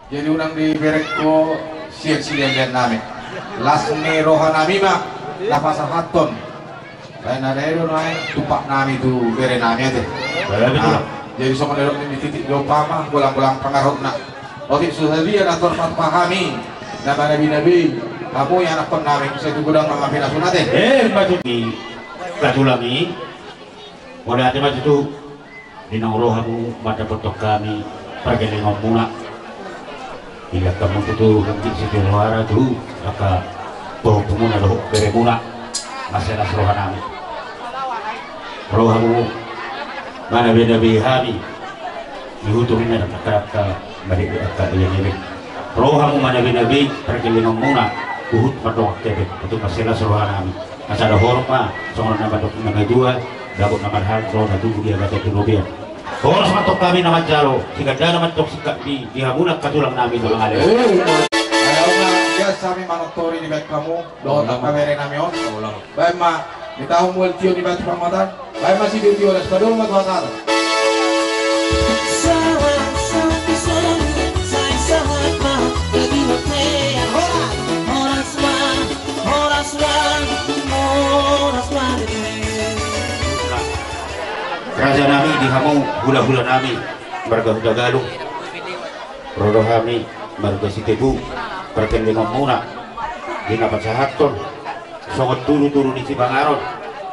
Jadi unang di bereko siang-siang lihat nami. Lasne rohanami mah lapasa haton. Lain ada itu naik tupak nami tu bere nami aja. Jadi sama di titik dopama bolang-bolang pengaruh nak. Oke sudah dia atur pahami. Nama nabi-nabi kamu yang anak nami saya tu gudang nama pina sunate. Baju di katulangi. Mulai ada baju tu di nongroh aku pada potok kami pergi ngomong hingga kamu itu nanti situ luar tu maka bau pengguna doh beremuna masalah rohanami rohamu mana beda bihami dihutumin ada kata balik kata yang ini rohamu mana beda bih pergi ngomongna uhut padok tebe itu masalah rohanami masalah horma soalnya nama dok nama dua dapat nama hal soalnya tu dia kata tu lebih Horas matok kami nama jalo, jika dana matok sikap di hamunak katulang namin ng mga Ayaw nga, yes, sami manotori ni bet kamu, doon ang kamere namin yun. Bayan ma, nitahong multiyo ni bet pamatan, bayan ma si Beauty Olas, padung magwasal. Raja nami di hamong hula-hula nami marga Hudagalu rodo kami marga Sitebu perkendengan muna di napat sahaton songot turu-turu di Cibangaron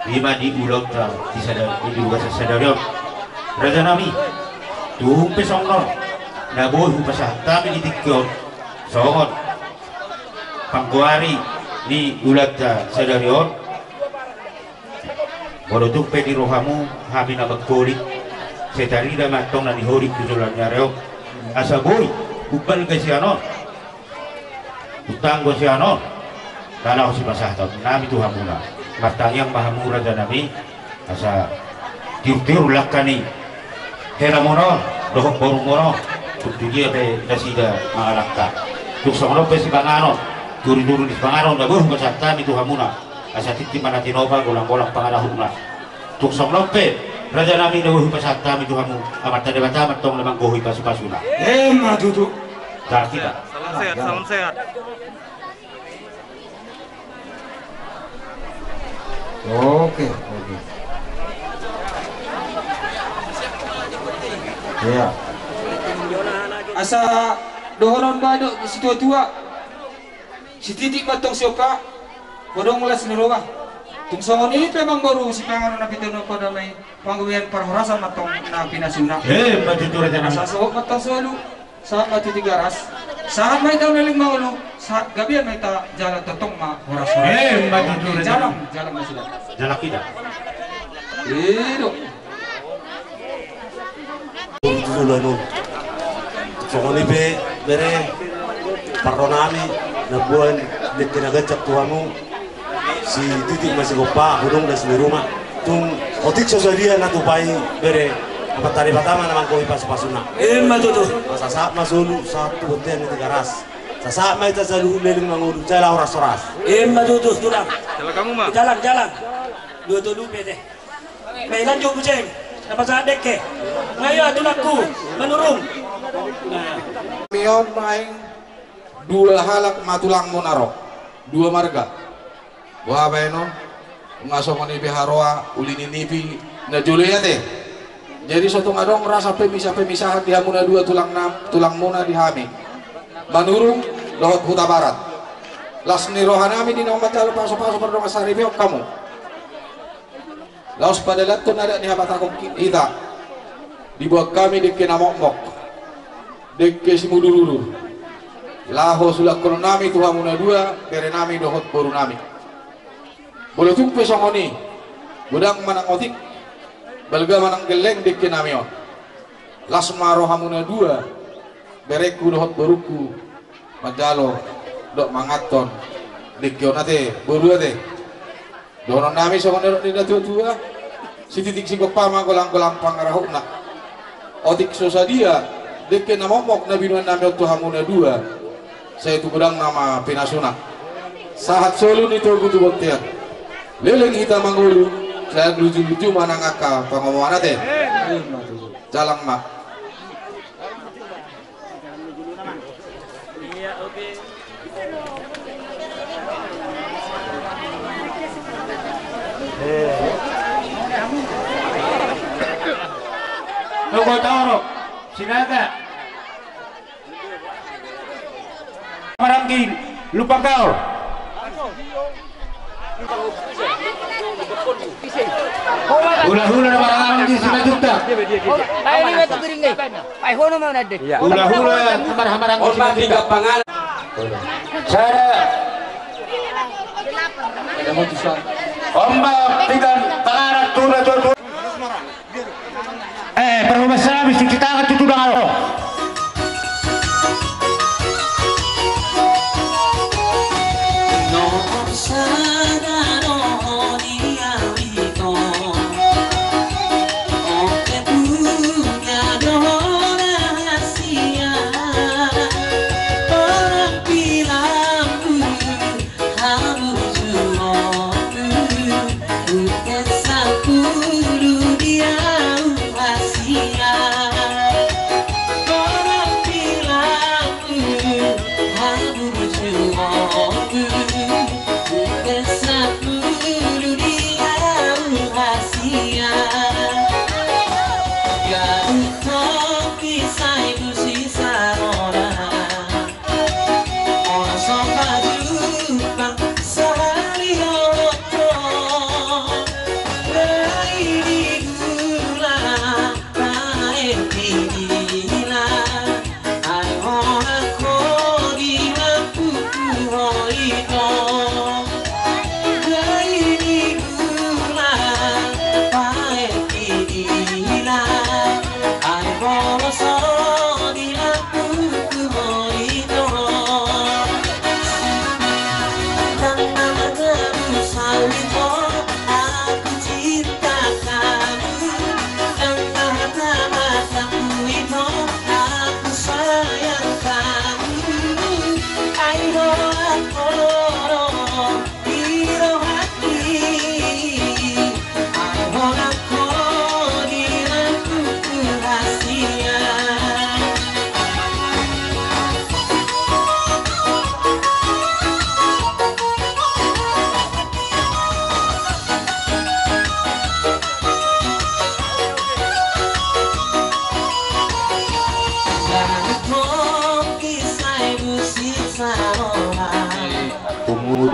lima di ulang di juga sadarion raja nami tuhung pesongnon nabuh pasah kami di tikyon songot pangkuari di ulat sadarion Walau pedi rohamu habi na magkulik setari na matong na nihurik kusulan niya reo asa boy upal ka siya no utang ko siya no dala ko si pasahtaw nami tuha muna martangyang mahamura dyan nami asa tiur-tiur lakani hera mo no dohok borong mo no tutugiya pe nasida mga lakka tuksa mo no pe si Bangano turi-turi di Bangano na buh kasahtaw tuha muna asa titi mana tinova golang-golang pangalahun na tuksong lompe raja namin nahuhi pasat kami tuhamu amat tanda batamat tong lamang gohui pasu-pasuna matutu dar kita salam sehat Oke. Ya. asa dohonon badok si tua-tua si titik batong sioka bodong mulas niroga tungsongon ini memang baru si panganon na pituno pada may panggawian parhorasan matong na pinasuna matutu raja namin asa sohok matong solo saat matitigaras saat may daw naling maulo saat gabian may ta jalan totong ma horas-horas matutu raja jalan na sila jalak kita Ido Zulano Sokoni be bere paronami na buwan di kinagacak tuhamu si titik masih gopa hudung dan di rumah tung otik sosalia na tupai bere apa tadi pertama namang koi pas-pasuna matutu sasaat masulu satu hotel di garas sasaat mai tasalu leling mangulu jala oras-oras matutu tulang Jalan kamu mah. jalan dua dulu pede mainan jauh buceng dapat saat deke ngayo tulakku menurung Mion main dua halak matulang monarok dua marga wah beno ngasong ni biharoa ulini nipi na julia teh jadi suatu ngadong merasa pemisahan dihamuna dua tulang muna dihami manurung dohot huta barat lasni rohanami di nomor jalo paso-paso berdong asari biok kamu laos pada latun ada ni habat aku kita dibuat kami di kinamok-mok di kesimudululu laho sulak kono nami tuhamuna dua kere nami dohot boru nami boleh tumpe songoni budang manang otik balga manang geleng di kinamio lasma rohamuna dua bereku dohot boruku majalo dok mangaton di kionate boru ate dono nami songoni di tua si titik si pama golang-golang pangarahukna otik sosadia deke namomok na binuan nami tuhamuna dua saya itu gudang nama pinasuna sahat solu nito gutu boktian leleng kita mangulu saya lucu-lucu mana ngaka pengomongan ate jalang mak Tunggu Toro, Sinaga. Maranggi, lupa kau. Hula-hula na maranggi Sinajuta. Ay, ini betul kering nih. Ay, hono mau nade. Hula-hula maranggi Sinajuta. Saya ombak tidak pengarat tuna jodoh. Perubasa habis cuci tangan itu udah ngalo.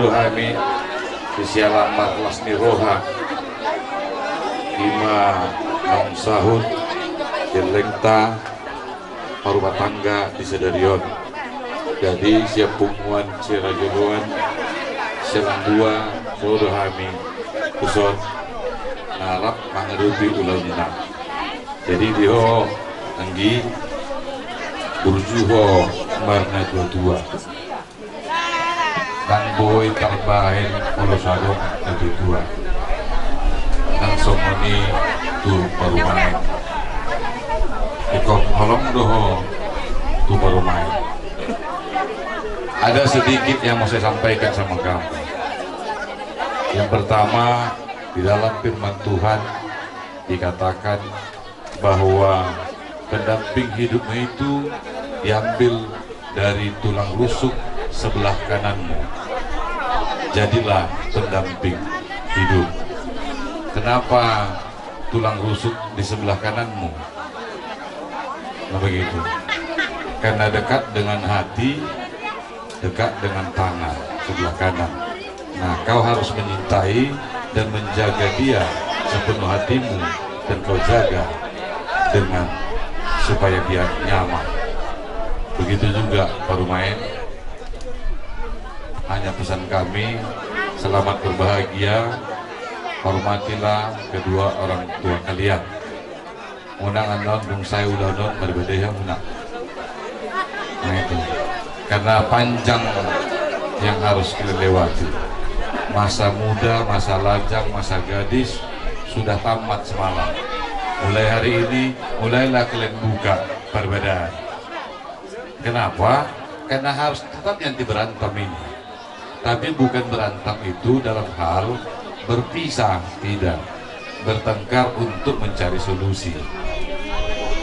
Dohami Sisialan Marlas Niroha Ima Nom Sahut Jelengta Parupa Tangga di Sedarion. Jadi siap pungguan Sirajuluan Sialan dua Dohami Kusot Narap Mangeruti Ulalina. Jadi diho Anggi Burjuho Marna dua-dua dan boy terbahin Pulau Sadong kedua dan somoni tu parumain ikut holong doho tu parumain. Ada sedikit yang mau saya sampaikan sama kamu. Yang pertama, di dalam firman Tuhan dikatakan bahwa pendamping hidupmu itu diambil dari tulang rusuk sebelah kananmu. Jadilah pendamping hidup. Kenapa tulang rusuk di sebelah kananmu? Nah begitu. Karena dekat dengan hati, dekat dengan tangan sebelah kanan. Nah kau harus menyintai dan menjaga dia sepenuh hatimu, dan kau jaga dengan supaya dia nyaman. Begitu juga Parumain. Hanya pesan kami, selamat berbahagia, hormatilah kedua orang tua kalian. Unang anon bung saya udah non berbeda unang. Nah itu, karena panjang yang harus kita lewati. Masa muda, masa lajang, masa gadis sudah tamat semalam. Mulai hari ini, mulailah kalian buka perbedaan. Kenapa? Karena harus tetap nanti berantem ini. Tapi bukan berantem itu dalam hal berpisah, tidak. Bertengkar untuk mencari solusi.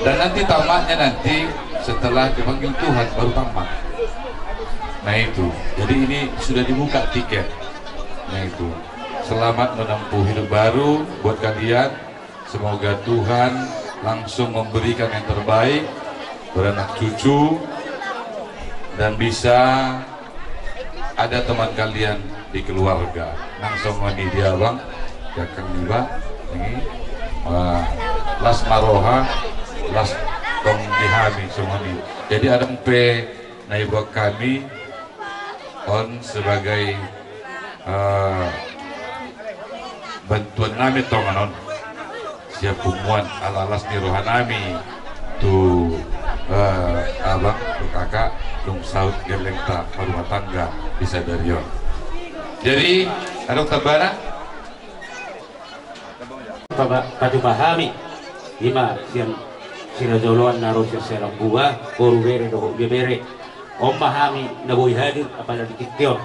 Dan nanti tamatnya nanti setelah dipanggil Tuhan baru tamat. Nah itu, jadi ini sudah dibuka tiket. Nah itu, selamat menempuh hidup baru buat kalian. Semoga Tuhan langsung memberikan yang terbaik, beranak cucu, dan bisa ada teman kalian di keluarga. Langsung ini dia bang, ya Kang Diba, ini las maroha, las tong dihami semua ini. Jadi ada empe naibak kami on sebagai bantuan nami tonganon siap pumuan alalas ni rohanami tu abang tu kakak dong saut gelengta rumah tangga bisa dari yon. Jadi ada tabara patu pahami lima siang sinajoloan naruh selang buah koru bere doh bere om pahami naboy hadir apalagi kityon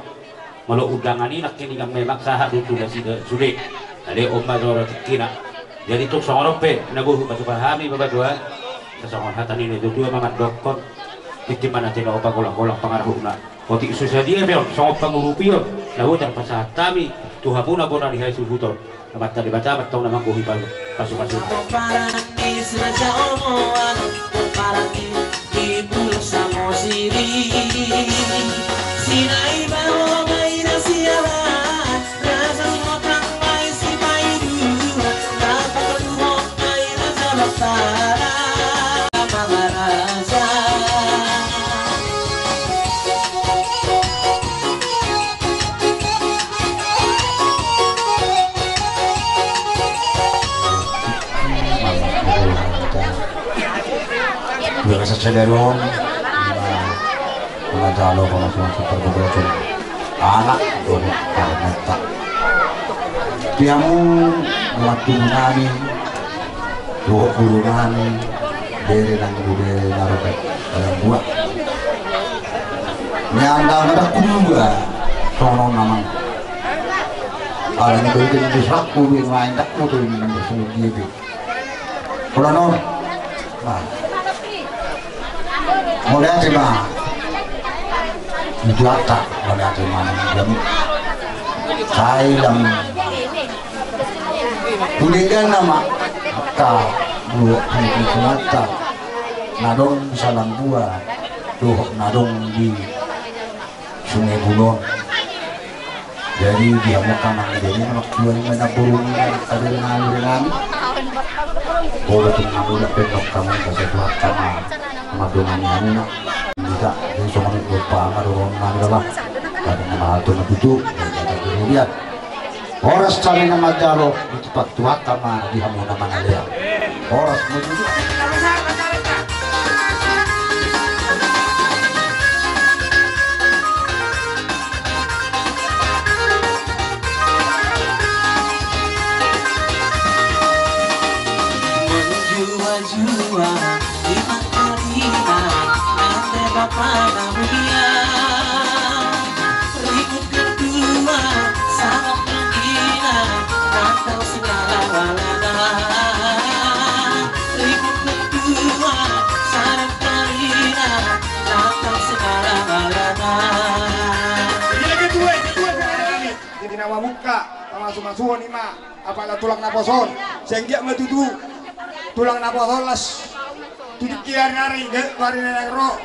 malu undangan ini nak kini kami maksa itu sudah ada om mazora kina jadi tuh songor pe nabuh patu pahami babadua sesongor hatan ini dua mamat dokon mana tidak opa golak-golak pengaruhna kotik susah dia bel songor pengurupio nabuh dan pasah kami Tuhan pun abon dari hasil butor amat tadi baca amat tahu nama kuhi palu pasu-pasu biasa cenderung menajalo kalau semua super berbeda anak tuh karena tak tiamu waktu nani dua kurungan dari dan dari naropet dalam buah nyanda ada kumbga sono namang kalau ini berarti disaku yang lain tak mau tuh ini bersama dia kalau non mulai terima juata mulai terima jam kailam kuliah nama maka dua juata nadong salam dua doh nadong di Sungai Bunon jadi dia mau kanang jadi anak dua ini mana burung ada dengan boleh tuh ngambil petok kamu kasih buat sama madongan anak tidak di soal berupa madongan adalah kadang mahal tuh itu kemudian horas cari nama jalo di tempat tua kamar di hamuna mana dia horas menuju jua di Makarina nanti pada mulia ribut kedua sangat menggila Natal segala walana ribut kedua sangat menggila Natal segala walana ini kedua jadi nama muka masuk-masuhon ima apalah tulang naposon sehingga metutu tulang naposon las tujuh kian nari kemarin yang roh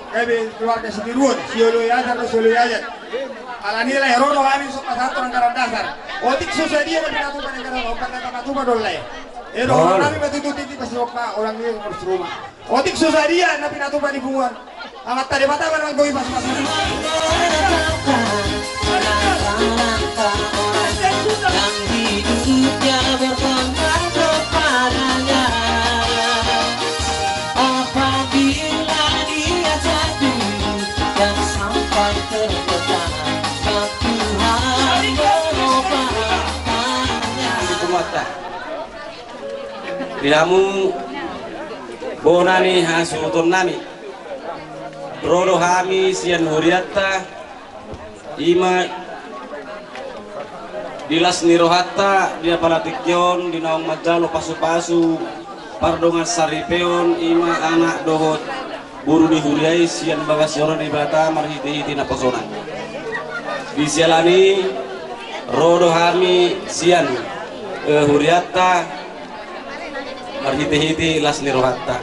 keluarga sendirian siolo ya dan siolo ya ala nilai roh kami sok satu anggaran dasar otik susah dia tapi natu pada negara bukan natu pada dolai roh kami betul titik pasti orang ini harus rumah otik susah dia tapi natu pada bunguan amat tadi mata mana goi pas yang hidupnya bertengkar kepadanya apabila dia jatuh dan sampai terpecah Tuhan berobatnya Dinamu bonani hasutun nami Rodo hami sian huriatta ima dilas nirohatta dia palatikyon dinaong majalo pasu-pasu pardongan saripeon ima anak dohot buru dihuriai sian bagasioron ibata marhiti-hiti na pesona disialani rodo hami sian huriatta marhiti-hiti lasni rohatta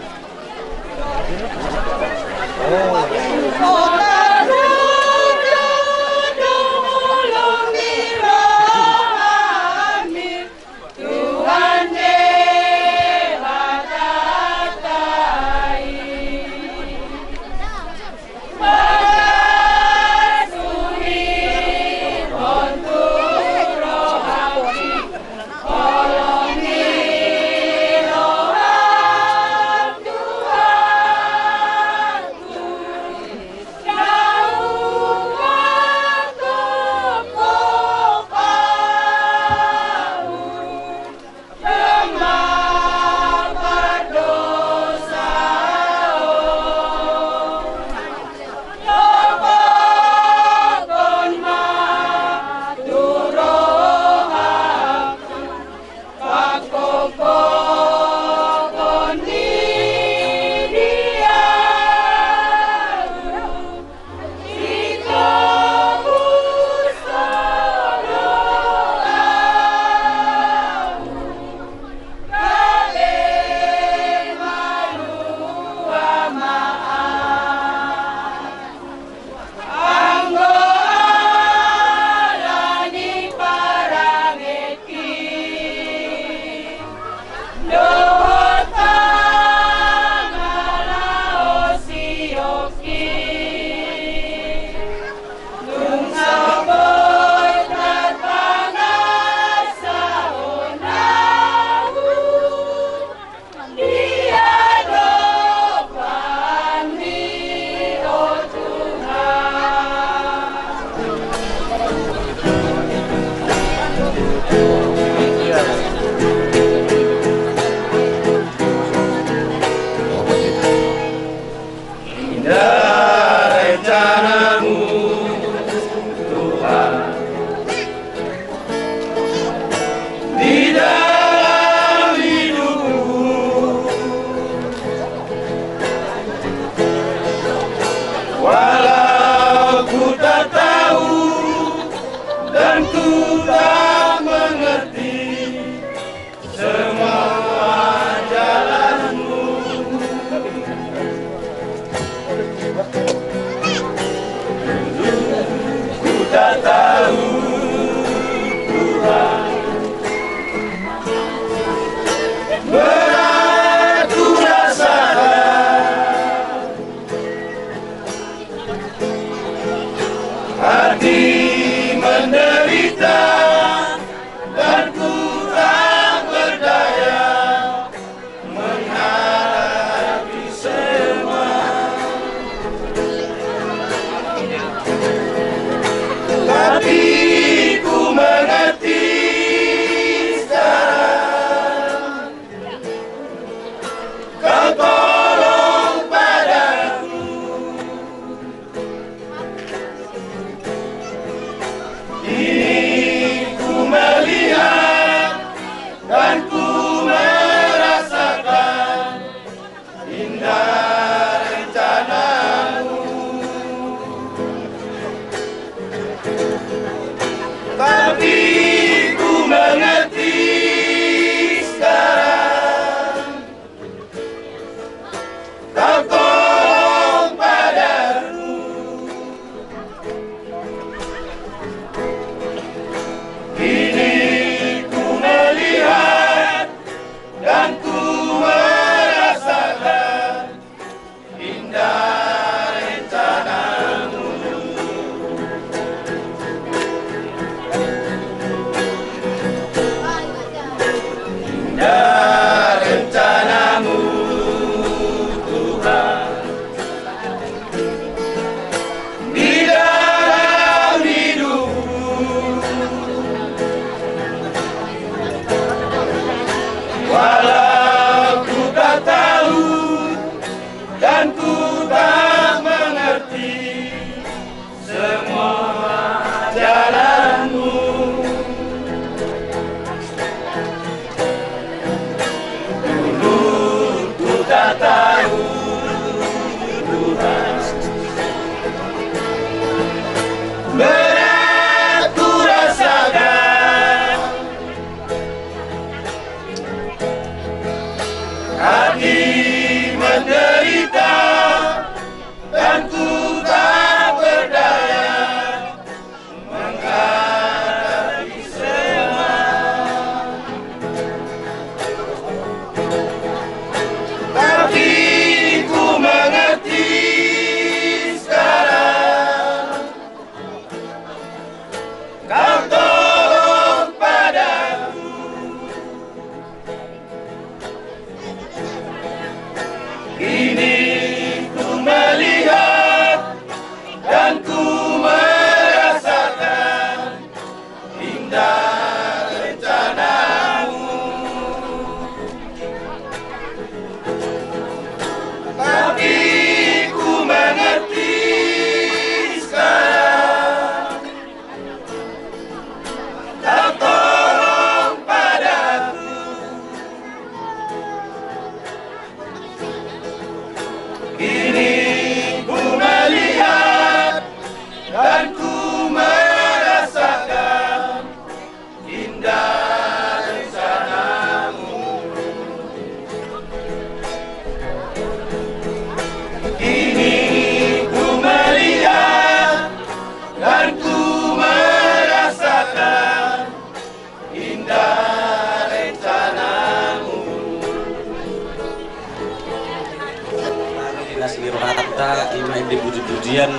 kemudian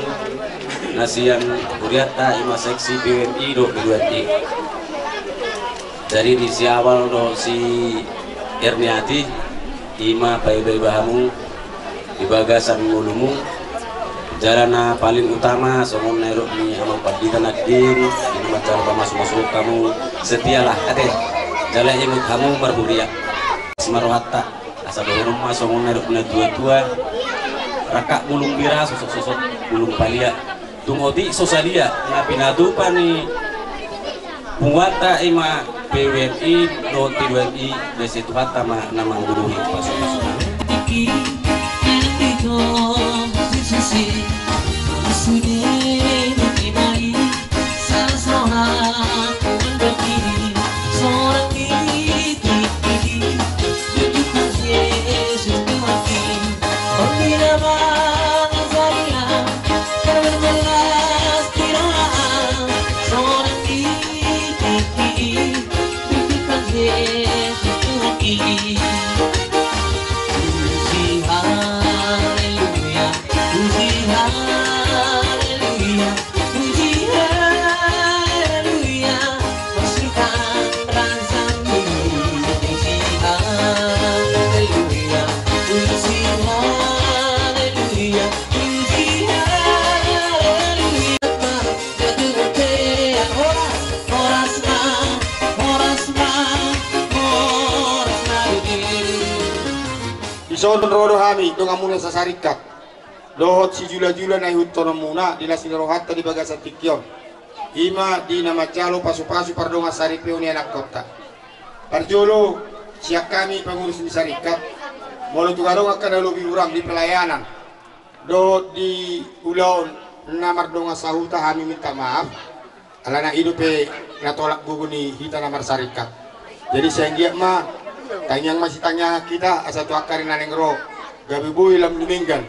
nasian kuriata ima seksi BWMI do BWMI. Jadi di si awal do si Erniati ima bayi-bayi bahamu di bagasan mulumu jalana paling utama somon nairuk ni amang padita nakdin ini macam masuk-masuk kamu setialah kate jalan imut kamu marburia semarohatta asa do rumah somon nairuk na tua-tua rakak bulung bira sosok-sosok bulung palia tungoti sosalia ngapinadu pani punguata ima PWMI do TWMI desitu hatta nama guruhi pasuk-pasuk Sono rodo hami dong amuna sasarikat dohot si jula-jula na hutono muna dila sinarohatta di bagasan tikyon ima di nama calo pasu-pasu pardonga saripeo ni anak kota parjolo siak kami pengurus di sarikat molo tugarong akan lebih urang di pelayanan dohot di ulaon namar donga sahuta hami minta maaf alana hidupe natolak guguni hita namar sarikat jadi sehingga mah tanyang masih tanya kita asa tu akarin naneng ro gabi boy lam luminggan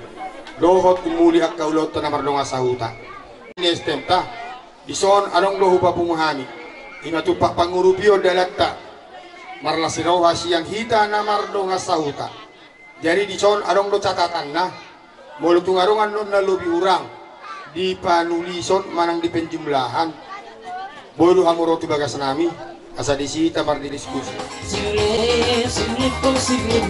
dohot kumuli ak kaulot na mardonga sahuta ini estemta dison anong lohu papumuhani imatupak pangurupio dalatta marlasiraw hasiyang hita na mardonga sahuta jadi dison anong lo catatan na molutungarungan nun na lubi urang di panulison manang di penjumlahan bodo hamurotu bagas nami asa disita mar di diskusi Sigle posible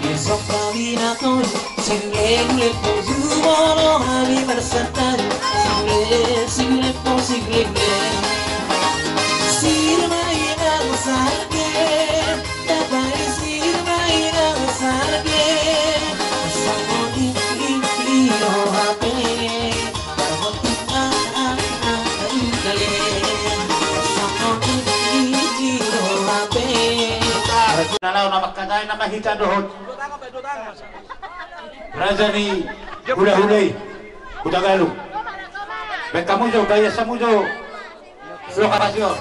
besok kami nakon sigle posubolo hari bersatan sigle posible sirma ina sarge dapat sirma ina sarge samodi lio hape Nalaw na magkagay na mahita doon. Raja ni hula-hulay, Budagalong. Baik kamu jo, gaya samu jo. Lokasyon.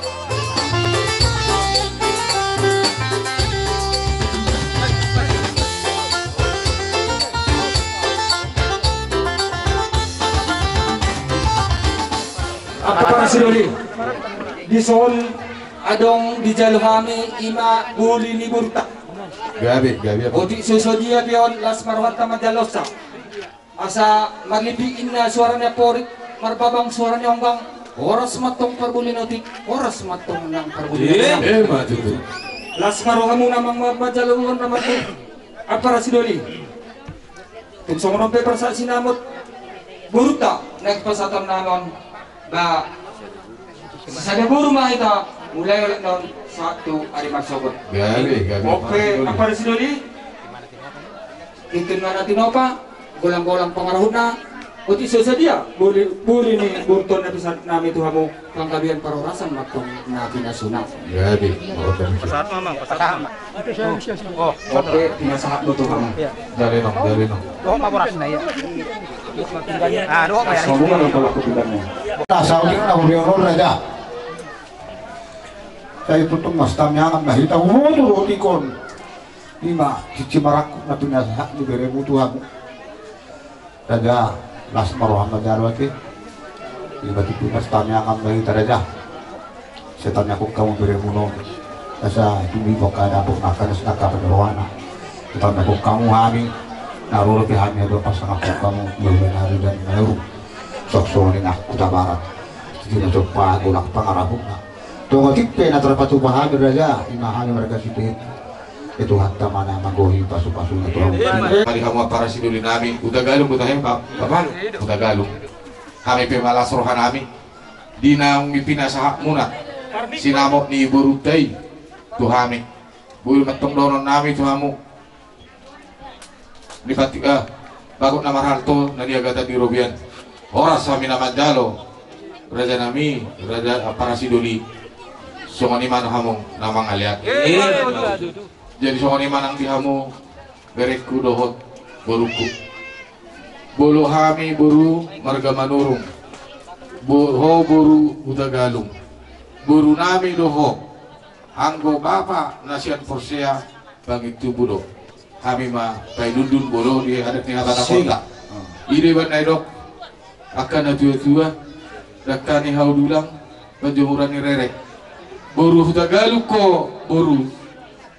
Apa sih di Seoul adong di Jaluhami ima buli ni burta gabi odi sosodia pion las marwata majalosa asa maglipi inna suaranya porik marbabang suaranya ongbang oras matong parbuli notik oras matong nang parbuli mati tu las marwahamu namang majalungon naman tu apa rasidoli tunsong rompe persa sinamot burta nagpasatan nanon ba sa buru mah ita mulai ulit non satu hari masuk. Gabi. Oke, apa di sini? Itu mana tinopa? Golang-golang pengaruh na. Uti sesadia. Buli ni burton na bisa nami tu hamu pangkabian parorasan matong na pinasuna. Gabi. Pesawat mamang, pesawat. Oh, oke, pinasahat mo tu hamu. Dari no. Doon maboras na iya. Doon pa yan. Semua ada kalau kepikirannya. Saudi na uriyon raja. Kaya tutong mas tamyangan na hita umudo tikon. Ima cicimarak na pinasahat ni bere mutuhan. Raja las marohan majalwati. Ima tipinas tamyangan na hita raja. Setannya kung kamu bere muno. Asa hindi ko kada po nakanas nakapanarwana. Setannya kung kamu hami naruh ke kami ada pasangan kamu bebenari dan meru sok-sok ini aku tabarat tidak coba gulak pangarahuna tunggu tipe na terpatu pahami raja imahani mereka situ itu hatta mana magohi pasu-pasu na tuang mari kamu para siduli nami udah galung udah hempap bapak udah galung kami pemalas rohan nami dina mipina sahak muna sinamok ni burutai tuhami bulu matong donon nami tuhamu di pati bagot nama harto na diagata di robian oras kami nama jalo raja nami raja para siduli songoni mana hamong namang aliat jadi songoni manang dihamu berekku dohot boruku bulu hami buru marga manurung ho buru udagalung buru nami doho anggo bapa nasihat forsea bangit tubudo kami mah kay dundun bolo di adat ni kata kota ide ban dok akan tua-tua dakani haudulang penjemuran ni rerek buru udagalung ko buru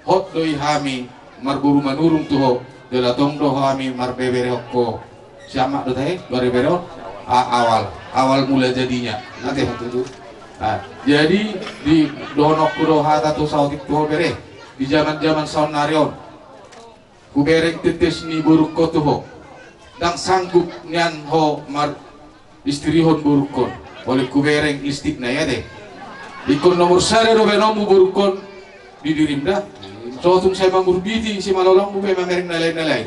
hot doi hami marburu manurung tuho delatong do hami marbebere hokko siapa do teh barbebere awal mula jadinya nanti itu jadi di donok kudoha tatu sautik tuho bere di zaman saun narion kubereng tetes ni buruk ko tuho dang sanggup nyan ho mar istrihon burukon oleh kubereng istik na ya deh ikon nomor sare do benomu burukon di dirimda so tung saya mangurbiti si malolong bube mamereng nalay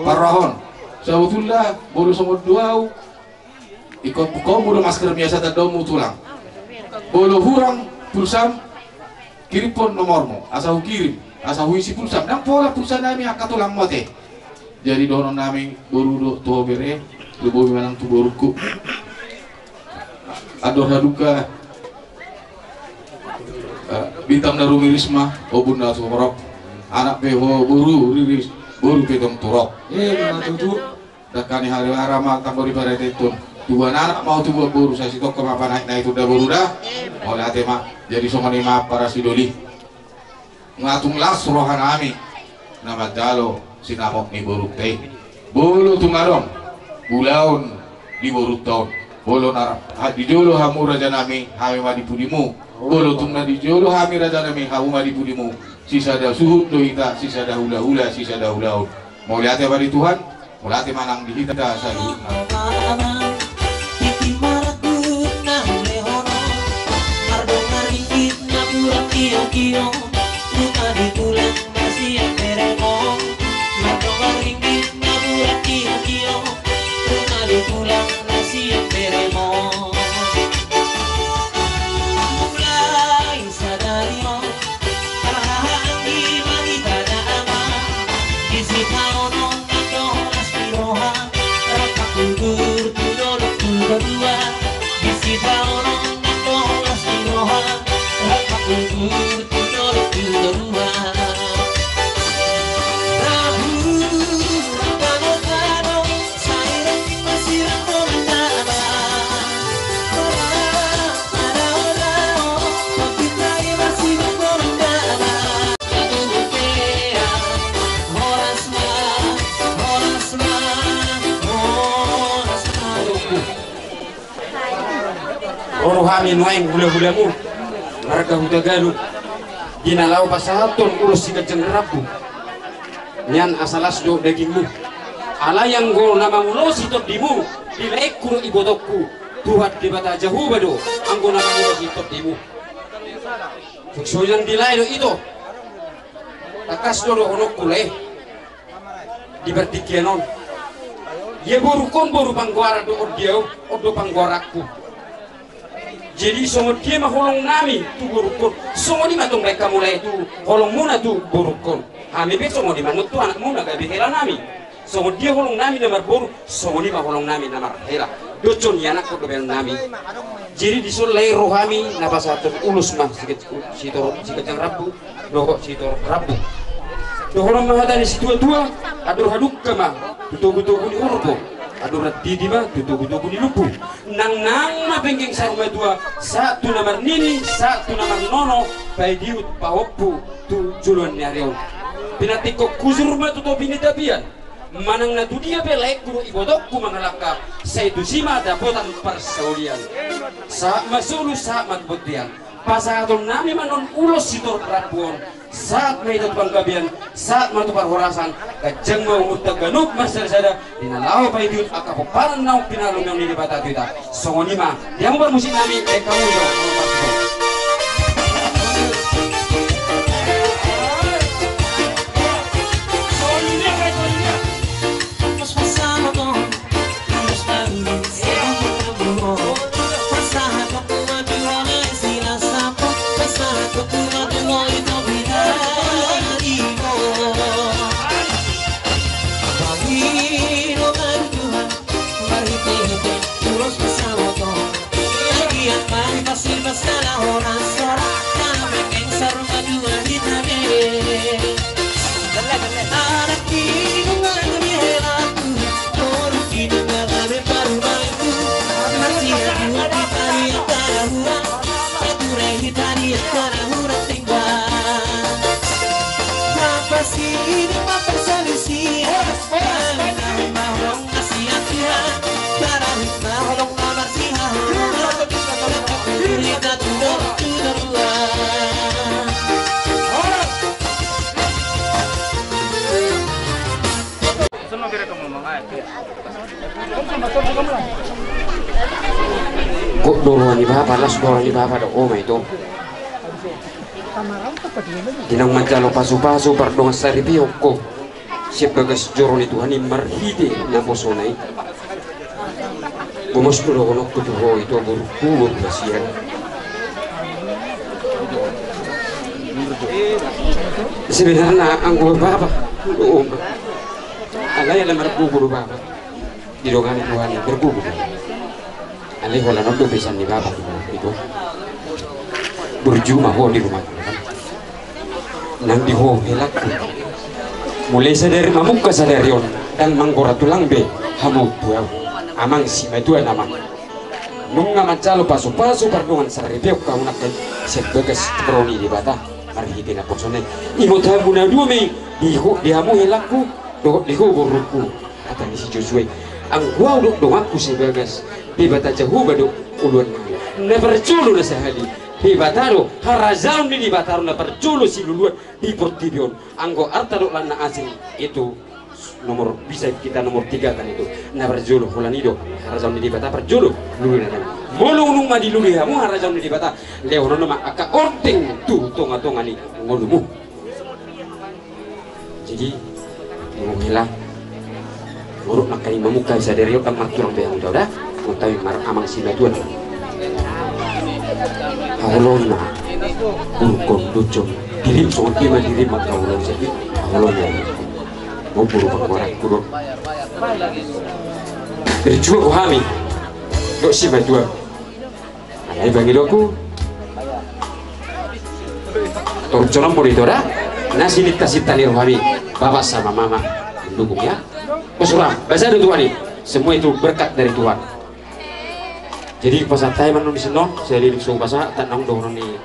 parahon sebetulnya baru semut duau ikut bukom baru masker biasa terdomu tulang bolo hurang pulsam kiripon nomormu asal kirim asal isi pulsam dan pola pulsa nami akan tulang mate jadi dono nami baru do tuh bere lubo menang tu boruku ador haduka bintang darumi risma obunda sumarok anak beho buru riris buru petong turok tutu dakani hari arama tambori pada tetun dua anak mau tubuh buru saya sitok kemapa naik itu dah buru dah oleh atema jadi somani maaf para sidoli ngatung las rohan ami nama jalo sinamok ni buru teh bulu tungarong bulaun di buru tahun bolo na di jolo hamu raja nami hami madi pudimu bolo tungna di jolo hami raja nami hamu madi pudimu sisa dah suhut doita sisa dah hula-hula sisa dah hula-hula mau lihat ya bari Tuhan mau lihat manang di kita sayu Kami nuaing hula-hulamu marga hudagalu ginalau pasahaton ulos si kajang rabu nyan asalas do dagingmu ala yang gol nama mulo si dimu dilaik kuno ibodokku tuhat di bata jahu bado anggo nama mulo si dimu so yang dilai do itu takas do onok kule di bertikianon ye borukon boru panggora do odio odo panggorakku jadi semua dia mah holong nami tu burukun semua di matong mereka mulai itu holong muna tu burukun kami bet semua di mana tu anak muna gak bihela nami semua dia holong nami namar boru semua di mah holong nami namar hela docon ya anak kodobel nami jadi disolai rohami napa satu ulus mah si kejang rabu doh si rabu doh holong mah dari si tua adur haduk mah betul-betul di urbo aduh rati di mah tutu-tutu di lupu nang ma bengkeng saruma dua satu nomor nini satu nomor nono pai diut paopu tu juluan nyarion pinati kok kuzur ma tutu bini tabian manang na dunia belek guru ibodokku mangalaka saya itu sima dapotan persaulian saat masulu saat matbutian pasaton nami manon ulos sitor rapuon saat may panggabian saat matupar horasan kajang mau mutaganuk marsada dinalaw pa idut akapaparan naw pinalong ng nilibata tuita songonima yang bermusik nami kamu dong. Kok dorongan di bapa lah, dorongan di bapa dah. Oh my itu. Dinang mancalo pasu-pasu pardong sari bioko. Siap bagas joron itu hani marhide na bosonai. Bumos dorongan aku tuh itu buruk basian. Sebenarnya anggur bapa. Oh. Alay alam berguguru bapa. Didogan Tuhan berguguru. Alay wala nado besan ni bapa itu. Berjumah ho di rumah. Nang di ho helakku. Mulai sadari mamuk ka sadarion dan manggora tulang be hamu tuaw. Amang si metua nama. Nung ngamancalo pasu-pasu pardongan saripeo ka unak sebagas kroni di bata. Marhiti na posone. Imot hamu na dume di hamu helakku. Diho buruku atan si Joshua ang gua uduk dong aku sebagas di bata jauh badu uluan na perculu na sehali di bataro harazaun di bataro na perculu si luluan di portibion anggo arta dok lana asing itu nomor bisa kita nomor 3 kan itu na perculu hulan ido harazaun di bata perculu luluan na mulu nung madi lulu hamu harazaun di bata leono nama aka orting tu tonga-tonga ni ngolumu jadi menghilang urut makai memuka sadari orang maturang bayang udah mengetahui mar amang sila tuan awalona urukon lucu dirim soal kima dirim mat awalon jadi awalona mau buru berkorak kurun berjuang kohami dok si berdua ayah bagi doku turun colong boleh dah nasi ditasitani rohami bapak sama mama mendukung ya. Pesulam bahasa ada Tuhan nih. Semua itu berkat dari Tuhan. Jadi pas saya menung di seno, saya lirik suhu pasal tak nang dong nih.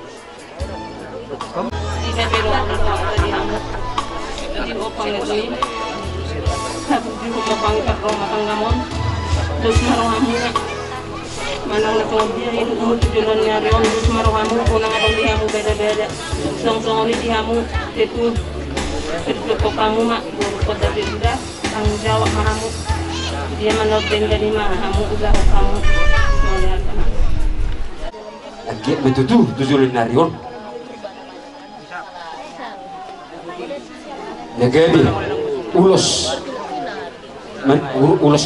Jadi opang itu ini. Di rumah pangkat rumah tanggamon. Terus marohamu. Manang na dia itu umur tujuan nyarion terus marohamu kunang atau dihamu beda-beda. Song-song ini dihamu itu kok kamu mak kota beda tanggung jawab kamu dia menurut dari mana kamu udah kamu melihat lagi betul tujuan narion negabi ulos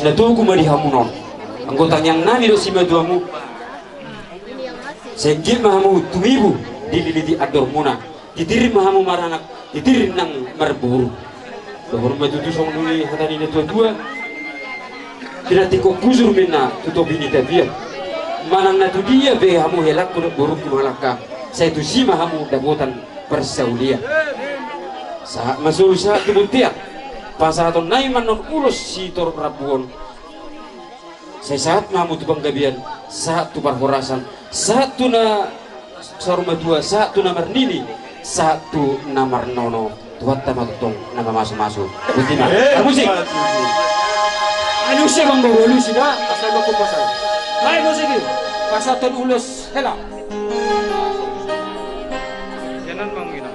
na tuh kumadi hamunon anggota yang nani do sima duamu senggit mahamu tuibu dililiti ador muna ditirim mahamu maranak ditirim nang marburu hormat itu song nuli hatani ne tua tidak tiko kuzur minna tutup ini tabia manang na tu dia be hamu helak buruk malaka saya tu si mahamu dabotan persaulia saat masuk saat kebuntian pasal atau nai manon ulos si tor rabuon saya saat mahamu tu panggabian saat tu parhorasan satu na saruma dua satu namar nini satu namar nono Tuhan tamat tong nama masuk-masuk. Ultima. Musik. Anu siya bang bawa sih dah, pasal aku pasal. Baik musik ini, pasal ton ulus hela. Jangan bang ini.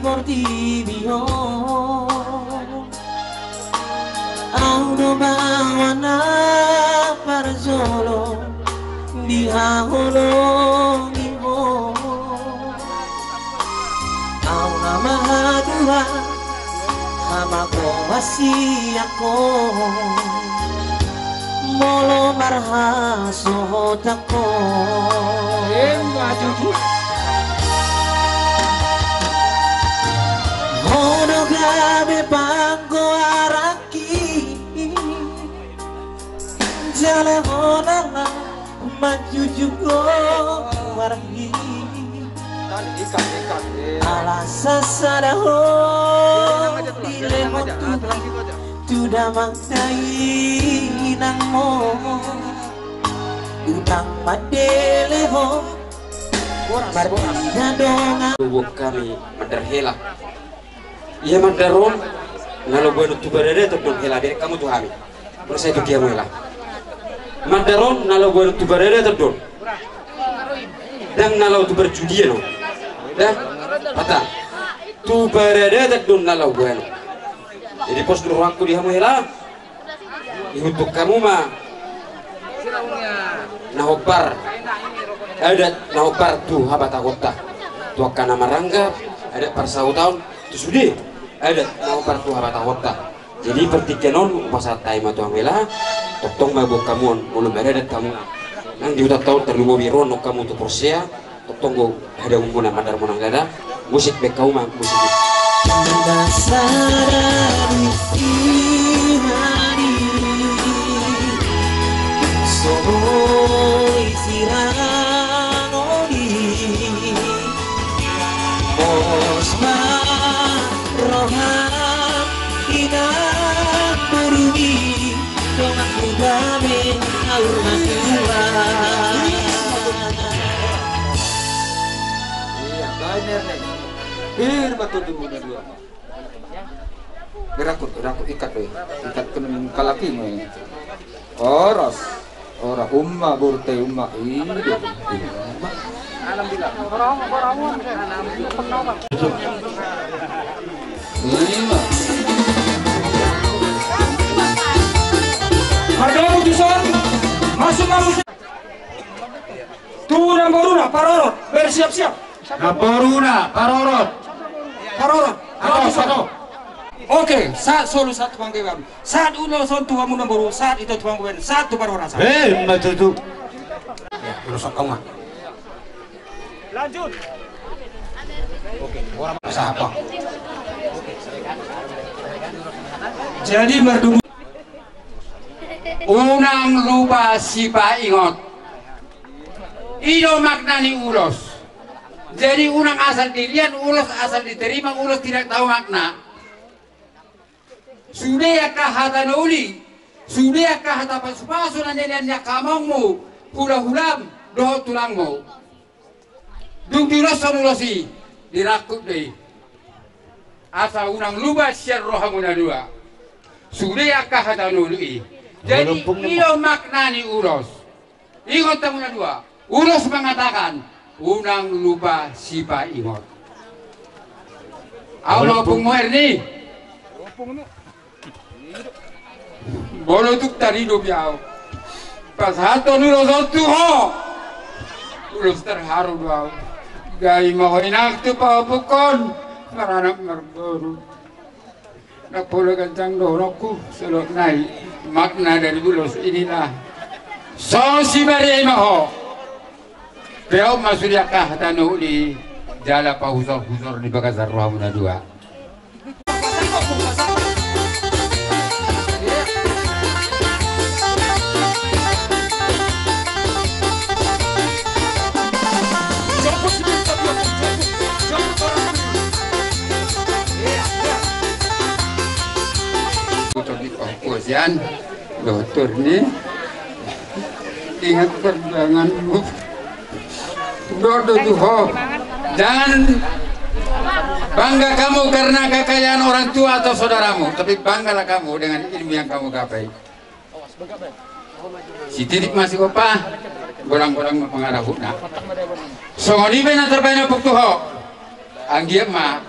Portibio Audo bawana parzolo di haholo ibo Auna mahadura hamako wasiako molo marhaso tako maju Ono gabe panggo araki Jale honala maju juga wargi Alasa sadaho Dilemo Tuda maknai nangmo Utang madeleho Martina donga Lubuk kami madarhela. Iya madaron nalo bueno tu berede tu dong hela dek kamu tuh kami. Terus saya tuh kiamu hela. Madaron nalo bueno tu berede tu dong. Dan nalo tu berjudi no. Dah, patah. Tu berede tu dong nalo bueno. Jadi pos dulu aku di kamu hela. Untuk kamu mah nahobar. Ada nahobar tu habata kota. Tu akan nama rangga. Ada persau tahun. Tu sudah. Ada mau partu habata kota. Jadi pertikenon masa time atau amela totong mabok kamu belum ada kamu nang di utak tahun terlalu biron no kamu tu porsia totong go ada umpuna madar monang dada musik bek kau mah musik Dasarani imani Soboy sirangoni Osma rohan inang berumi Dongak mudame aur matua Iya, banyak nih. Bir betul di muda dua. Gerakut ikat deh, ikat ke kalaki nih. Oras, ora umma burte umma ini. Alhamdulillah. Lima. Ada utusan masuk. Turun boruna parorot bersiap-siap. Naporuna, parorot. Satu. Oke, saat solo satu panggilan. Saat ulo son tuan muna baru saat itu tuan gue satu parorot saat. Matutu. Ya, urusan kamu. Lanjut. Oke, orang bisa apa? Jadi merdu. Unang lupa sipa ingot. Ido maknani ulos. Jadi unang asal dilihat, ulos asal diterima, ulos tidak tahu makna. Sudahkah hata nuli? Sudahkah hata pasu-pasu nandiannya kamangmu? Hula-hulam doh tulangmu. Dung dilos ulosi dirakut deh. Asal unang lupa siar rohamuna dua. Sudahkah hata nuli? Jadi ido maknani ulos. Ingat tamuna dua. Ulos mengatakan unang lupa sipa ingot. Awal pung moer ni. Bolo tuk tadi do biao. Pas hato nulo sotu ho. Ulos terharu doa. Gai mau enak tu pa pukon. Maranak merbaru. Nak pola kencang dorokku selok naik. Makna dari ulos inilah. So si bari maho. Pero masudiyakah tanuli jala pa husor di Bagazar Rohamuna 2. Kepolisian, dokter ini ingat perjuanganmu. Dodo Tuho, jangan bangga kamu karena kekayaan orang tua atau saudaramu, tapi banggalah kamu dengan ilmu yang kamu gapai. Si titik masih opa, gorang-gorang mengarah hukna. Songoni bena terbaik puk Tuho, anggiat mah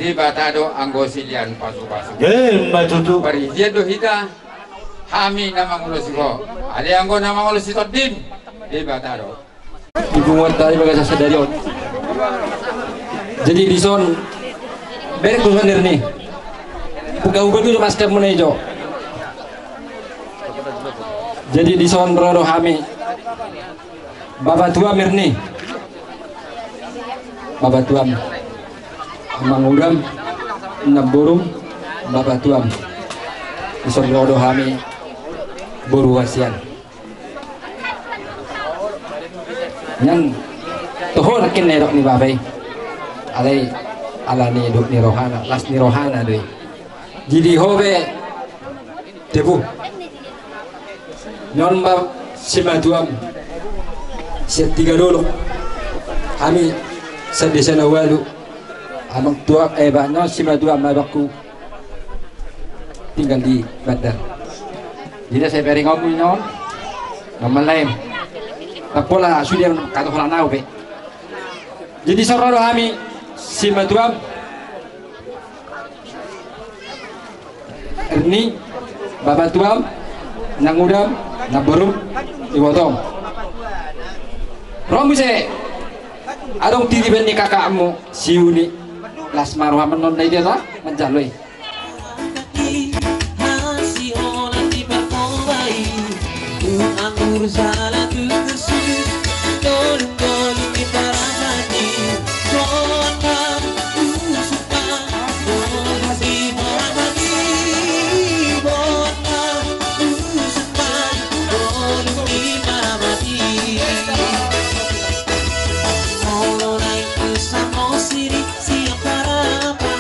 di batado anggosilian pasu-pasu. Mbak Tutu. Bari dia do hita, hami nama ngulosiko, ada anggo nama ngulosito din di batado. Ibu Muartari Bagasa Sadarion. Jadi di son berek kusanir nih. Pegawai dulu masker menejo. Jadi di son rodo hami. Bapak tua mirni. Bapak tuam. Mangudam naburung bapak tuam. Di son rodo hami buru wasian. Yang tuhur kin nerok ni babai alai ala ni duk ni rohana las ni rohana deh jadi hobe tebu nyon ba simatuam setiga dulu kami sedesana walu amang tua banyak simatuam abakku tinggal di Badar. Jadi saya beri ngomong nyon nama lain pola sudah kata pola nau be. Jadi sororo kami si matuam ini bapak tuam nangudam naburum iwotong. Romuse adong titi benih kakakmu si Uni lasmarwa menon dia tak menjalui. Anggur salah tu tersudut, tolong kita ramai. Tolong suka, tolong dimarahi. Tolong suka, tolong dimarahi. Kalau naik bersama siri siapa apa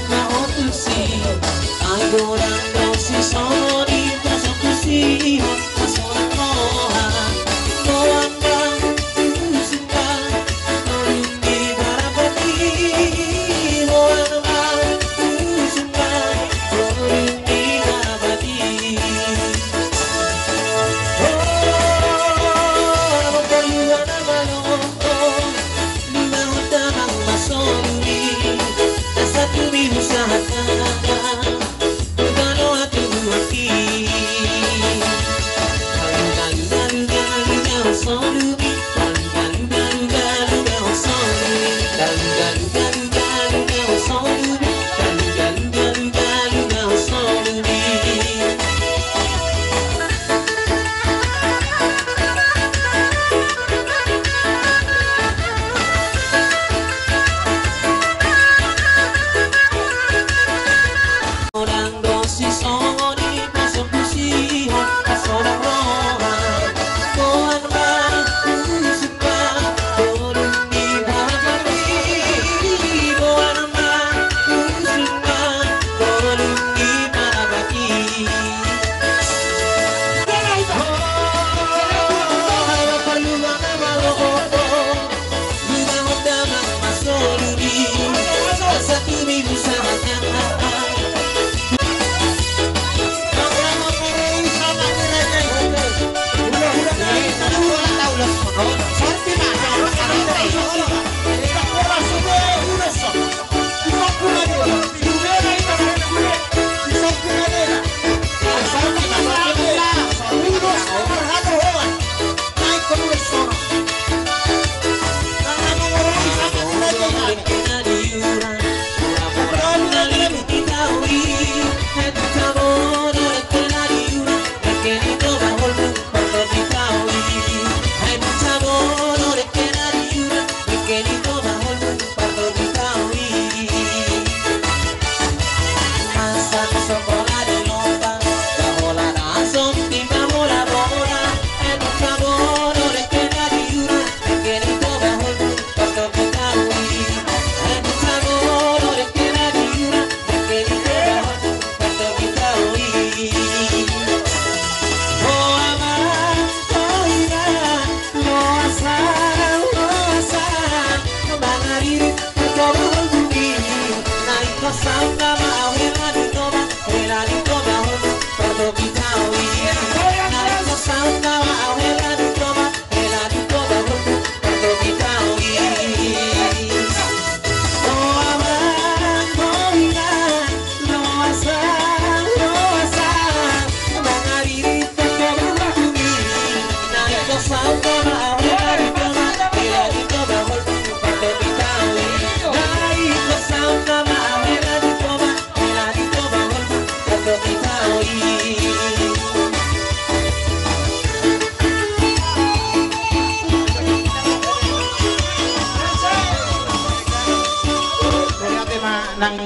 mau tusi, agora não se soni, mas eu consigo.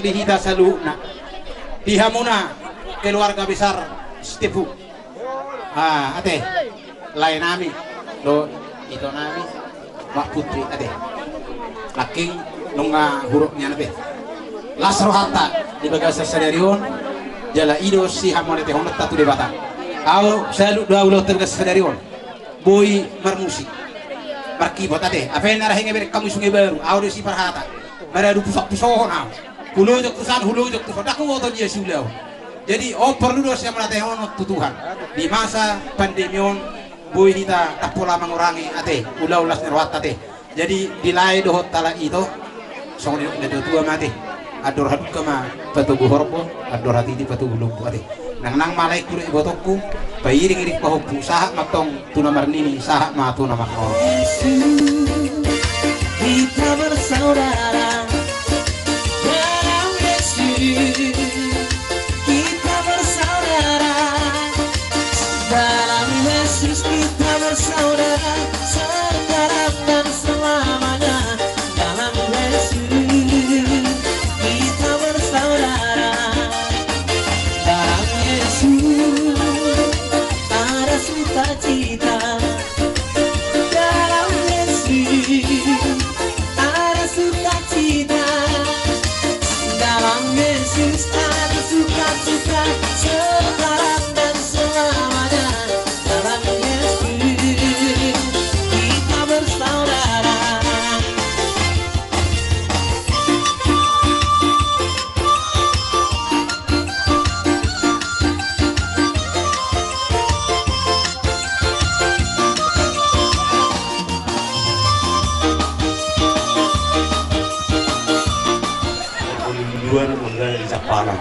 berarti kita selalu dihamuna keluarga besar Stefu. Ate lain nami lo itu nami Mak Putri ate laking nunga hurufnya nabe lasro harta di bagasa sadarion jala ido si hamone te honda tatu de bata au selalu dua ulo tergas sadarion boy marmusi marki botate afena rahinge ber kamu sungai baru au de si parhata maradu pusok-pusokon Hulo jok tusan, hulo jok tusan. Aku mau tahu dia sulau. Jadi perlu dos yang melatih ono Tuhan. Di masa pandemion, boy kita tak pola mengurangi ate, ulau las nerwat ate. Jadi dilai dohot tala itu, song di tua mati. Ador haduk kama patugu horpo, ador hati di patugu lumpu ate. Nang malai kuru ibotokku, pairing irik pahukku sahak matong tuna marnini, sahak ma tuna makor. Kita bersaudara. Kita bersaudara dalam Yesus, kita bersaudara sekarang dan selamanya dalam Yesus. Kita bersaudara dalam Yesus, ada sukacita dalam Yesus, ada sukacita dalam Yesus, ada sukacita sekarang dan selamanya dalam Yesus. Kita bersaudara. Duluan mengenai Japana.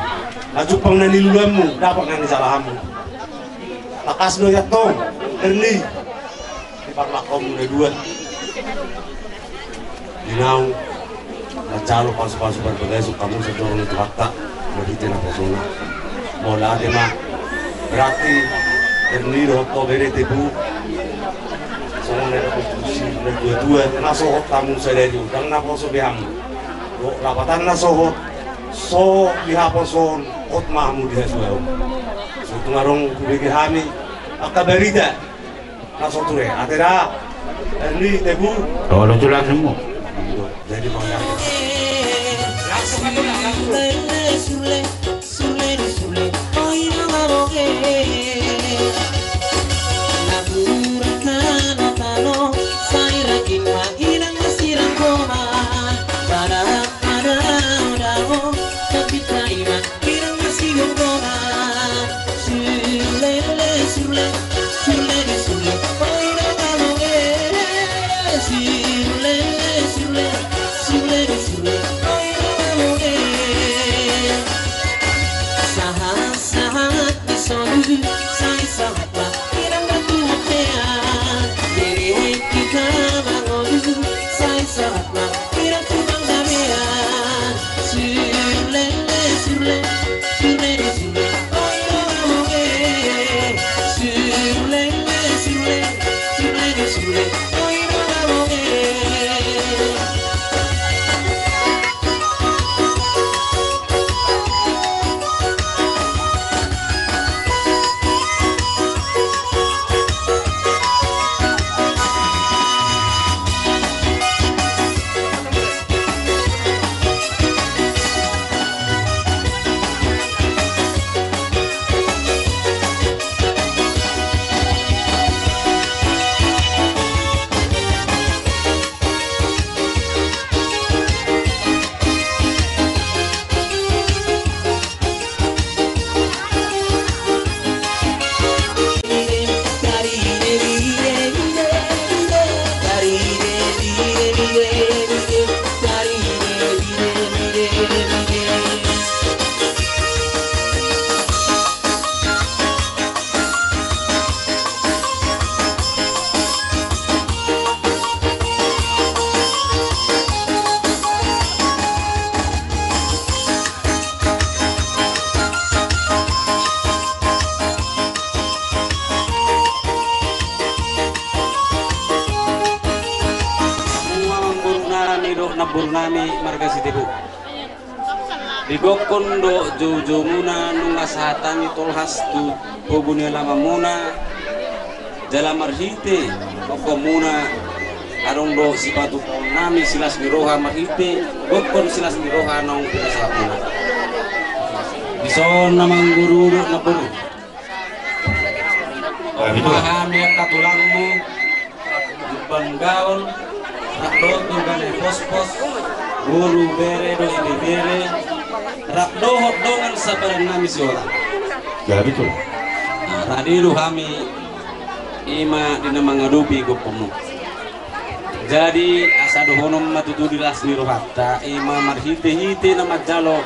Laju pengenali luluanmu dapat ngani salahmu. Lakas no yato, erli. Di parlakom na dua. Dinaw, nacalo palsu-palsu berbeda kamu sedorong itu fakta. Berhitin apa zona. Bola tema. Berarti erli roto bere tebu. Soalnya ada konstruksi dua-dua. Nasohot kamu sadari. Udang naposo bihamu. Lapatan nasohot. So dihaposon khutmahmu di hasuau. So tungarong kubigi hami akabarida nasoture atera ini tebu kalau tulang semua jadi banyak Digokon do jojo muna nung asahatan tolhas tu pogunya lama muna jalan marhite oko muna arong do sipatu nami silas miroha marhite gokon silas miroha nong pinasa muna bison namang guru na puru pahami ang katulangmu banggaon rakdot juga pos-pos guru bere do ini bere rakdo hodongan sabaran nami seorang ya betul radiru kami ima dina mangadupi gopomu jadi asado honom matutudi lasni rohatta ima marhite-hite na majalo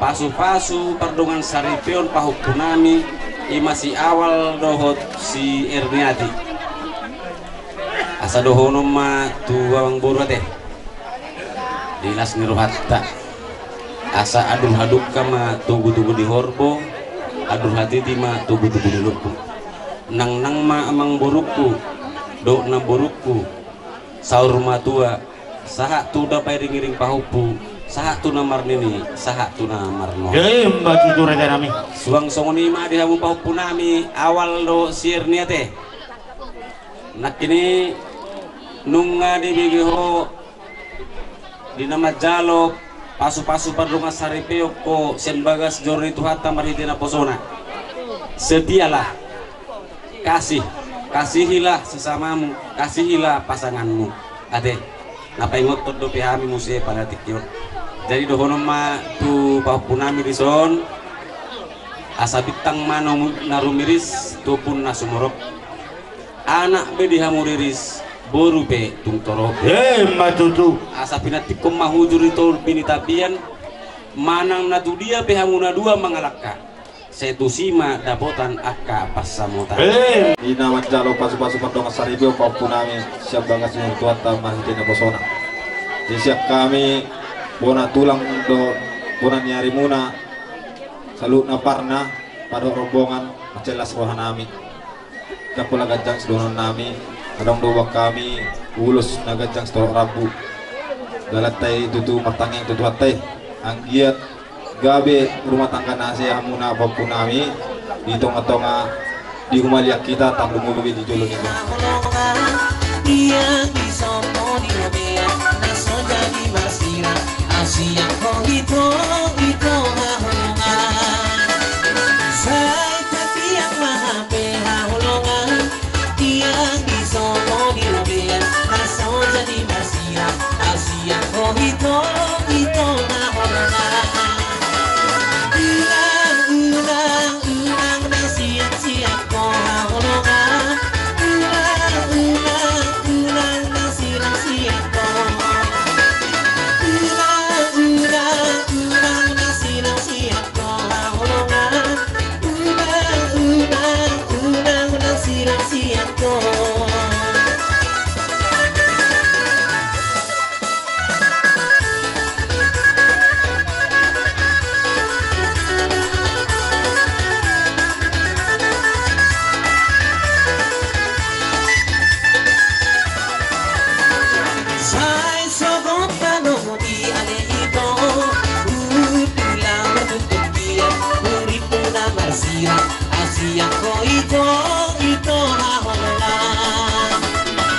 pasu-pasu pardongan saripeon pahupunami ima si awal dohot si Erniati asado honom ma tuwang buru teh di lasni rohatta asa adul haduk kama tugu-tugu di horbo adul hati ma tugu-tugu di lupu nang ma amang borukku do na borukku saur matua saha tu dapai ring-ring pahupu saha tu namar nini saha tu namar no mbak itu raja nami suang songoni ma di hamu pahupu nami awal do sir niate nak kini nunga di bigiho di nama jalo pasu-pasu pardunga saripeo ko senbagas jorni tuhata marhitina posona setialah kasihilah sesamamu kasihilah pasanganmu ade napa ingot todo pihami muse pada tikyo jadi dohono ma tu papunami rison asa bitang mano narumiris tu pun nasumorok anak bedi hamuriris boru be tung toro matutu asa pinatikom mahujur itu pinitapian manang natu dia pehamuna dua mangalakka setu sima dapotan akka pasamota di nama jalo pasu-pasu pardonga saribio paupunami siap banget sing tuata mahitena bosona di siap kami bona tulang do bona nyari muna salut naparna pada rombongan macelas rohanami kapula gancang sedonon nami kadang doa kami ulus nagacang setor rabu galatai tutu pertanyaan tutu hatai anggiat gabe rumah tangga nasi amuna apapun nami di tonga-tonga di humaliak kita tak lumulubi di jolong itu yang disopo di robea naso jadi masira asia kong itu hahulungan saya tapi yang maha pehahulungan yang disopo di robea naso jadi masira asia kong itu hahulungan ulang na siap kong hahulungan ulang na siap kong ulang na siap kong hahulungan ulang na siap kong Asia ko ito hahulugan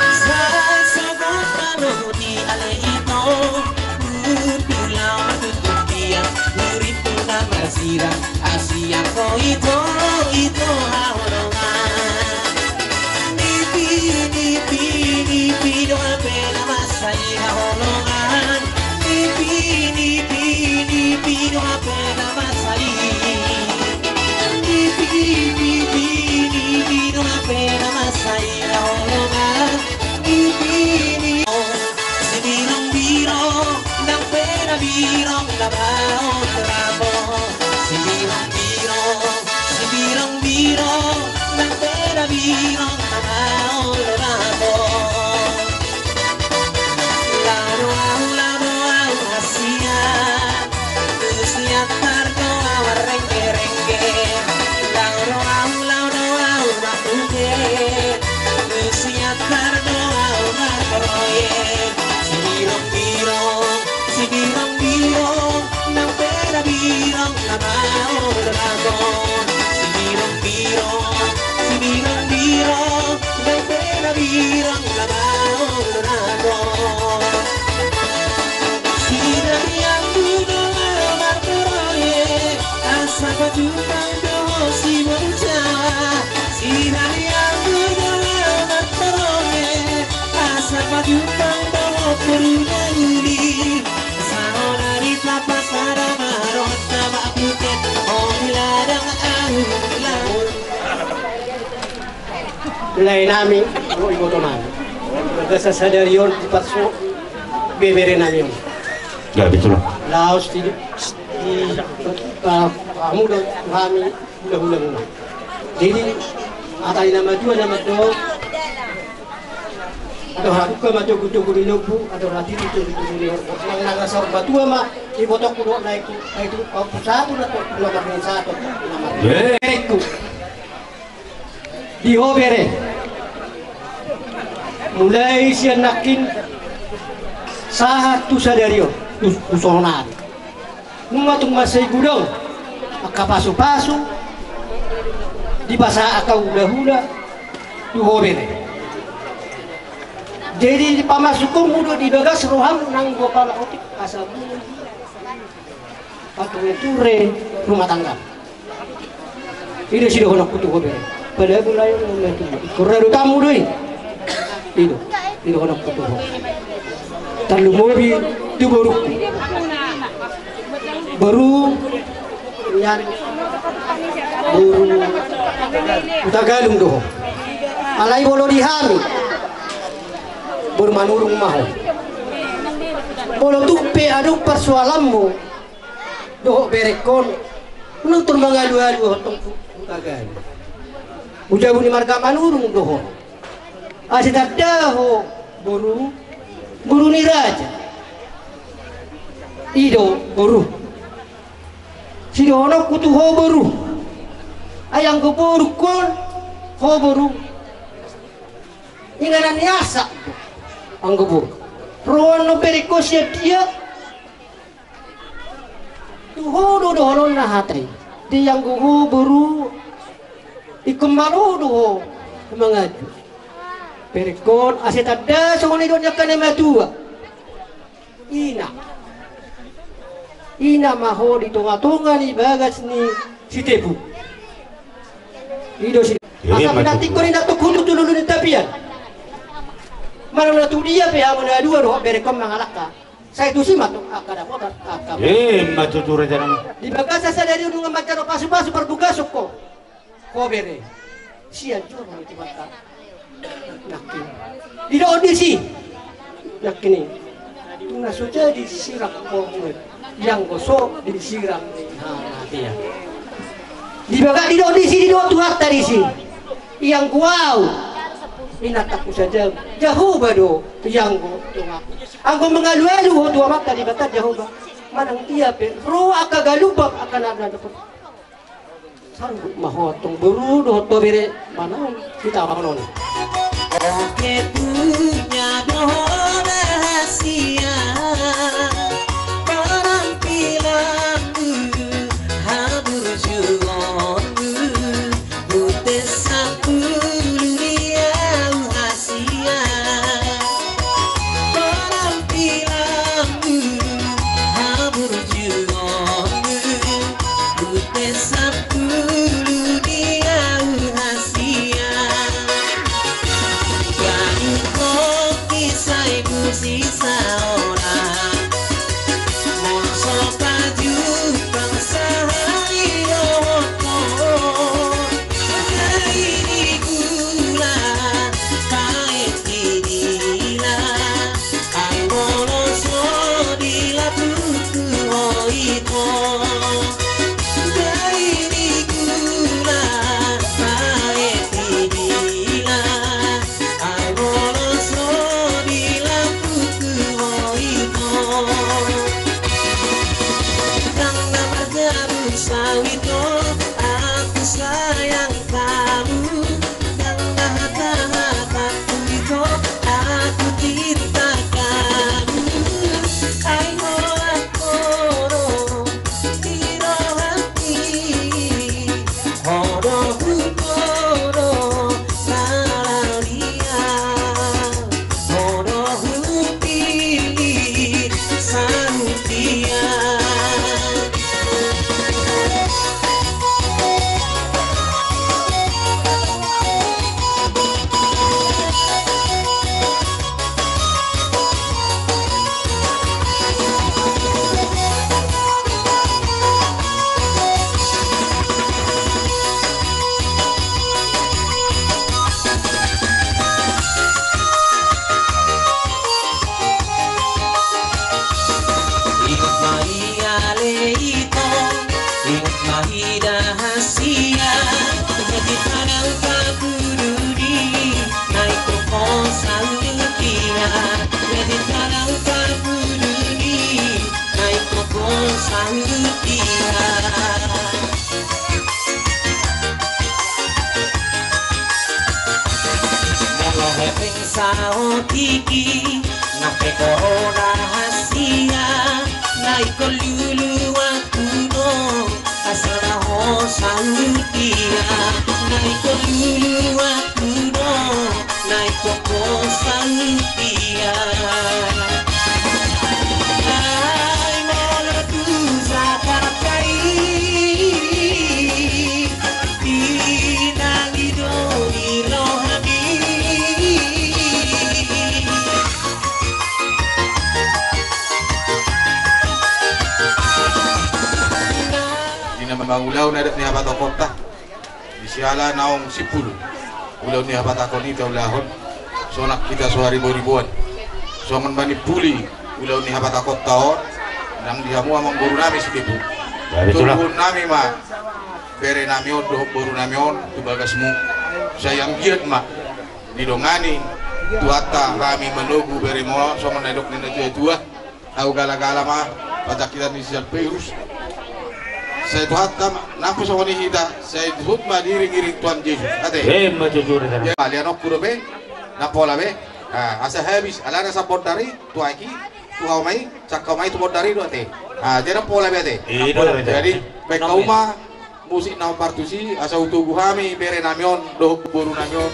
sa sagot tanong di ale ito utulaw matutukian urito na masira Asia ko ito hahulugan nipi do apena masay hahulugan nipi do apena masay no pena masay hahulugan si biro ng pera birong labao trabo si birong biro ng pera birong labao trabo laro Asia usia tardo rengke si birong biro ng pera biro pirang labaon nado Sidang yang budo martorone asa pajumang doho si berjawa Sidang yang budo martorone asa pajumang doho perunayuli Saonari tapas pada marot tabak buket Om ladang ahulah Lai nami, lo ibu teman. Bagasa sadarion di pasu bebere nami. Ya betul. Laos di kamu dan kami ulang-ulang. Jadi atai nama dua. Ada aku ke maju kudu di lubu, ada rati itu di yang naga sorba dua mah di botok kudu naik itu satu atau dua kali satu. Itu di hobere mulai siya nakin satu sadario usonan ngumatung masay gudong akapaso-paso di basa akaw hula-hula di hobere jadi di pamasok ko mudo di bagas roham ng gopalakotik kasabu patuwe-ture rumah tangga ini sih honok kutu hobere pada mulai momentum kurang tamu doi itu honok kutu terlalu mobil itu baru nyari baru udah galung doh alai bolo dihami baru manurung maho bolo tupe adu persoalanmu doh berekon nonton mengalu-alu hotong kagan udah buni marga manurung doh asyik ada ho buru ni raja ido buru si honok kutu ho buru ayang go buru kon ho buru inganan yasa ang go buru roan no beriko siya dia tu ho do honon na hatay di yang go ho buru ikumalo do ho mangadu perikon aset ada soalnya donya kane matua ina maho di tonga-tonga ni bagas ni si tebu ido si asa menati ko rin nato kuno tululu ni tapian mana na dia pe amo na dua do perikon mangalaka saya tu si mato akada ko akam matuture jangan di bagas sa dari unga macaro pasu-pasu perbugasok ko bere siya juro ni tibata yakin tidak audisi yakin itu naso jadi sirak komuet yang gosok disiram dia di baga tidak audisi di dua tuhat tadi sih yang wow inataku saja jauh bado yang go aku mengalu-alu dua mata di bata jauh ba manang dia pe ro akagalubak akan ada dapat sanggup mahotong buru do to bere mana kita manon Kakek punya doa rahasia penampilanmu habur juonmu putih sapulu dia rahasia penampilanmu habur juonmu putih sapulu dia rahasia Keping sao tiki nape corona hasia naiko lulu akuno asala ho salutia naiko lulu akuno naiko ko salutia ai mola tu zakakai dinalido irohani. Memang ulau nadat ni abata kota di siala naong sipul ulau ni abata konita ulahon sonak kita suari ribuan soman bani puli ulau ni abata kota on nang dihamu amang boru nami sikipu turun nami ma bere nami on doh boru nami on tu bagasmu sayang giat ma didongani tuata kami menunggu bere mo soman nadok ni tua au gala-gala ma pada kita ni siap perus. Saya tuhatam napo sa kani hita saya disut madiri-giring Tuhan Yesus ate majujur ya alianok kurobe napola be asa habis alana sa bordari tuaki tuhaw mai cakau mai tu bordari do ate jera pola be ate jadi baik kauma musik na partusi asa utugu hami bere namion do boru namion.